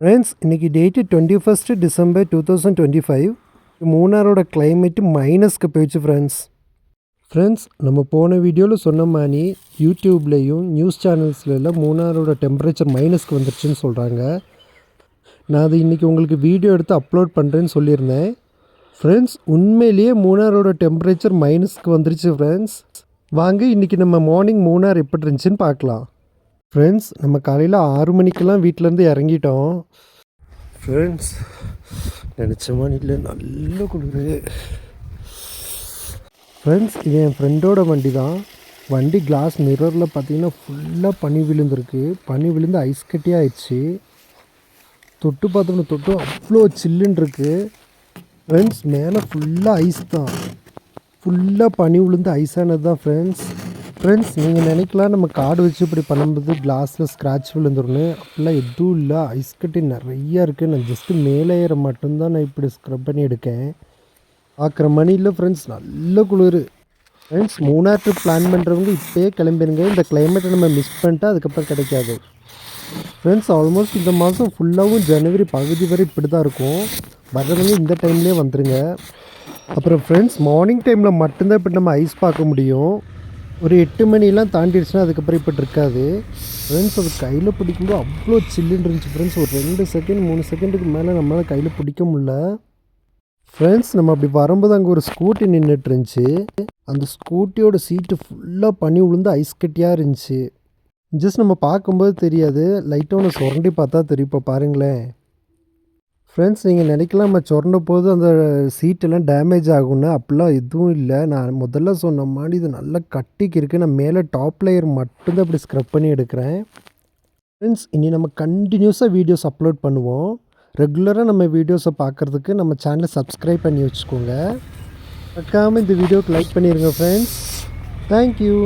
Friends இன்றைக்கி date 21 December 2025. மூணாரோட climate மைனஸ்க்கு போயிடுச்சு friends நம்ம போன வீடியோவில் சொன்ன மாதிரி யூடியூப்லேயும் நியூஸ் சேனல்ஸ்லாம் மூணாரோட டெம்பரேச்சர் மைனஸ்க்கு வந்துருச்சுன்னு சொல்கிறாங்க. நான் அது இன்றைக்கி உங்களுக்கு வீடியோ எடுத்து அப்லோட் பண்ணுறேன்னு சொல்லியிருந்தேன். ஃப்ரெண்ட்ஸ் உண்மையிலேயே மூணாரோட டெம்பரேச்சர் மைனஸ்க்கு வந்துருச்சு ஃப்ரெண்ட்ஸ். வாங்க இன்றைக்கி நம்ம மார்னிங் மூணார் எப்படி இருந்துச்சுன்னு பார்க்கலாம். ஃப்ரெண்ட்ஸ் நம்ம காலையில் 6 மணிக்கெல்லாம் வீட்டிலேருந்து இறங்கிட்டோம். ஃப்ரெண்ட்ஸ் நினச்ச மாதிரி நல்ல குளிர். ஃப்ரெண்ட்ஸ் இது என் ஃப்ரெண்டோட வண்டி தான். வண்டி கிளாஸ் மிரரில் பார்த்தீங்கன்னா ஃபுல்லாக பனி விழுந்திருக்கு. பனி விழுந்து ஐஸ் கட்டியாக ஆயிடுச்சு. தொட்டு பார்த்தோம்னா தொட்டு அவ்வளோ சில்லுன்னு இருக்குது. ஃப்ரெண்ட்ஸ் மேலே ஃபுல்லாக ஐஸ் தான், ஃபுல்லாக பனி விழுந்து ஐஸானது தான் ஃப்ரெண்ட்ஸ் நீங்கள் நினைக்கலாம் நம்ம கார்டு வச்சு இப்படி பண்ணும்போது கிளாஸில் ஸ்க்ராட்ச் விழுந்துருன்னு. அப்படிலாம் எதுவும் இல்லை. ஐஸ் கட்டி நிறையா இருக்குது. நான் ஜஸ்ட்டு மேலே ஏற மட்டும்தான் நான் இப்படி ஸ்க்ரப் பண்ணி எடுக்கேன். பார்க்குற மணி இல்லை ஃப்ரெண்ட்ஸ், நல்ல குளிர். ஃப்ரெண்ட்ஸ் மூணார் ட்ரிப் பிளான் பண்ணுறவங்க இப்போயே கிளம்பிடுங்க. இந்த கிளைமேட்டை நம்ம மிஸ் பண்ணிட்டா அதுக்கப்புறம் கிடைக்காது. ஃப்ரெண்ட்ஸ் ஆல்மோஸ்ட் இந்த மாதம் ஃபுல்லாகவும் ஜனவரி பகுதி வரை இப்படி தான் இருக்கும். வர்றவங்க இந்த டைம்லேயே வந்துடுங்க. அப்புறம் ஃப்ரெண்ட்ஸ் மார்னிங் டைமில் மட்டும்தான் இப்படி நம்ம ஐஸ் பார்க்க முடியும். ஒரு 8 மணிலாம் தாண்டிடுச்சுன்னா அதுக்கப்புறம் இப்படி இருக்காது. ஃப்ரெண்ட்ஸ் அது கையில் பிடிக்கும்போது அவ்வளோ சில்லுன்னு இருந்துச்சு ஃப்ரெண்ட்ஸ். ஒரு 2 செகண்ட் 3 செகண்டுக்கு மேலே நம்மளால் கையில் பிடிக்க முடில. ஃப்ரெண்ட்ஸ் நம்ம அப்படி வரும்போது அங்கே ஒரு ஸ்கூட்டி நின்றுட்டு இருந்துச்சு. அந்த ஸ்கூட்டியோட சீட்டு ஃபுல்லாக பனி விழுந்து ஐஸ் கட்டியாக இருந்துச்சு. ஜஸ்ட் நம்ம பார்க்கும்போது தெரியாது, லைட்டாக ஒன்று சுரண்டி பார்த்தா தெரியும். இப்போ பாருங்களேன் ஃப்ரெண்ட்ஸ், நீங்கள் நினைக்கலாம் நம்ம சொன்ன போது அந்த சீட்டெல்லாம் டேமேஜ் ஆகும்னு. அப்படிலாம் எதுவும் இல்லை. நான் முதல்ல சொன்ன மாதிரி இது நல்லா கட்டிக்கு இருக்குது. நான் மேலே டாப் லேயர் மட்டும்தான் அப்படி ஸ்க்ரப் பண்ணி எடுக்கிறேன். ஃப்ரெண்ட்ஸ் இனி நம்ம கண்டினியூஸாக வீடியோஸ் அப்லோட் பண்ணுவோம். ரெகுலராக நம்ம வீடியோஸை பார்க்குறதுக்கு நம்ம சேனலை சப்ஸ்கிரைப் பண்ணி வச்சுக்கோங்க. மறக்காமல் இந்த வீடியோக்கு லைக் பண்ணிடுங்க ஃப்ரெண்ட்ஸ். தேங்க்யூ.